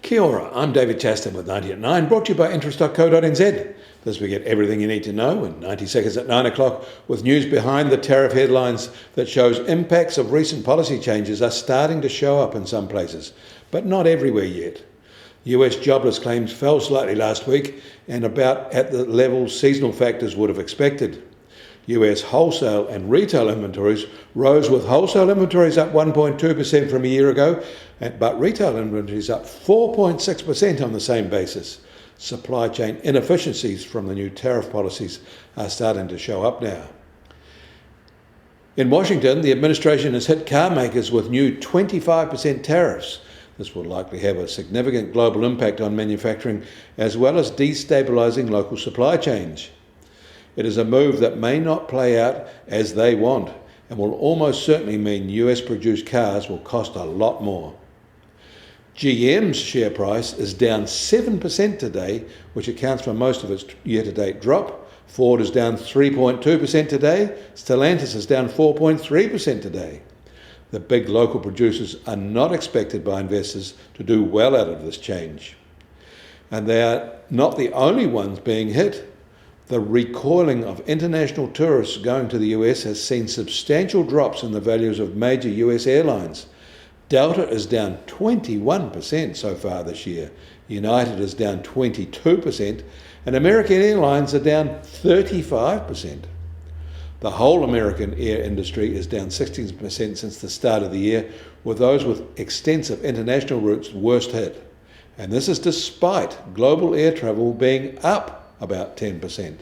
Kia ora, I'm David Chaston with 90 at 9, brought to you by interest.co.nz. This we get everything you need to know in 90 seconds at 9 o'clock, with news behind the tariff headlines that shows impacts of recent policy changes are starting to show up in some places, but not everywhere yet. US jobless claims fell slightly last week and about at the level seasonal factors would have expected. US wholesale and retail inventories rose, with wholesale inventories up 1.2% from a year ago, but retail inventories up 4.6% on the same basis. Supply chain inefficiencies from the new tariff policies are starting to show up now. In Washington, the administration has hit car makers with new 25% tariffs. This will likely have a significant global impact on manufacturing, as well as destabilising local supply chains. It is a move that may not play out as they want, and will almost certainly mean US-produced cars will cost a lot more. GM's share price is down 7% today, which accounts for most of its year-to-date drop. Ford is down 3.2% today. Stellantis is down 4.3% today. The big local producers are not expected by investors to do well out of this change. And they are not the only ones being hit. The recoiling of international tourists going to the US has seen substantial drops in the values of major US airlines. Delta is down 21% so far this year. United is down 22%, and American Airlines are down 35%. The whole American air industry is down 16% since the start of the year, with those with extensive international routes worst hit. And this is despite global air travel being up about 10%.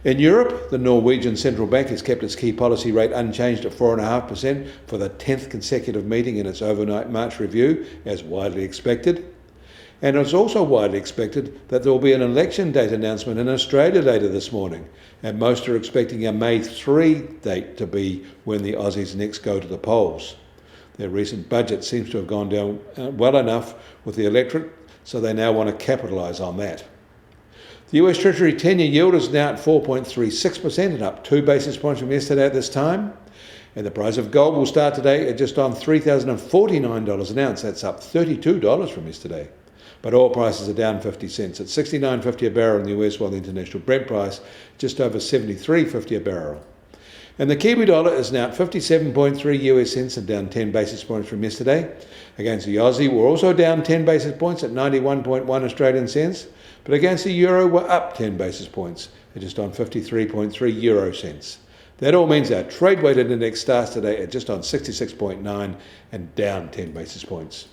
In Europe, the Norwegian Central Bank has kept its key policy rate unchanged at 4.5% for the 10th consecutive meeting in its overnight March review, as widely expected. And it's also widely expected that there will be an election date announcement in Australia later this morning, and most are expecting a May 3 date to be when the Aussies next go to the polls. Their recent budget seems to have gone down well enough with the electorate, so they now want to capitalise on that. The US Treasury 10-year yield is now at 4.36% and up 2 basis points from yesterday at this time. And the price of gold will start today at just on $3,049 an ounce. That's up $32 from yesterday. But oil prices are down 50 cents at $69.50 a barrel in the US, while the international Brent price just over $73.50 a barrel. And the Kiwi dollar is now at 57.3 US cents and down 10 basis points from yesterday. Against the Aussie, we're also down 10 basis points at 91.1 Australian cents. But against the euro, we're up 10 basis points at just on 53.3 euro cents. That all means our trade-weighted index starts today at just on 66.9 and down 10 basis points.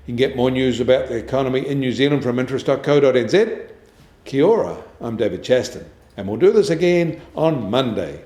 You can get more news about the economy in New Zealand from interest.co.nz. Kia ora, I'm David Chaston, and we'll do this again on Monday.